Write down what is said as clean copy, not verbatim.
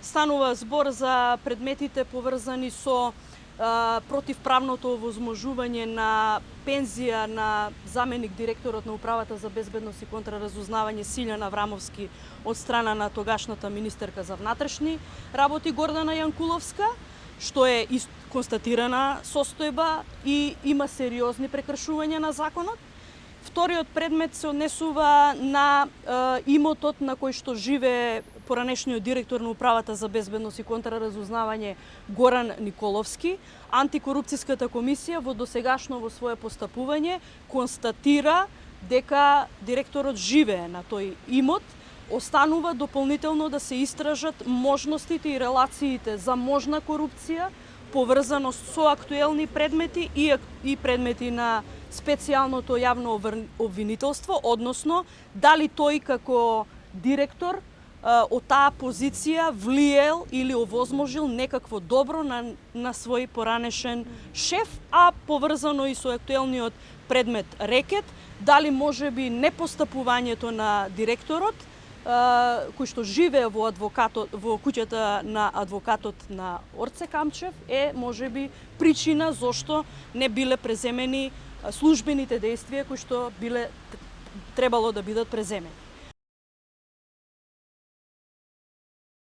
станува збор за предметите поврзани со противправното овозможување на пензија на заменик директорот на Управата за безбедност и контраразузнавање Силјана Аврамовски од страна на тогашната министерка за внатрешни работи Гордана Јанкуловска, што е констатирана состојба и има сериозни прекршувања на законот. Вториот предмет се однесува на имотот на кој што живее поранешниот директор на Управата за безбедност и контраразузнавање Горан Николовски. Антикорупцијската комисија во досегашно во свое постапување констатира дека директорот живее на тој имот. Останува дополнително да се истражат можностите и релациите за можна корупција поврзано со актуелни предмети и предмети на специјалното јавно обвинителство, односно дали тој како директор од таа позиција влиел или овозможил некакво добро на свој поранешен шеф, а поврзано и со актуелниот предмет рекет, дали можеби непостапувањето на директорот кој што живее во куќата на адвокатот на Орце Камчев е можеби причина зошто не биле преземени службените действија кои што требало да бидат преземени.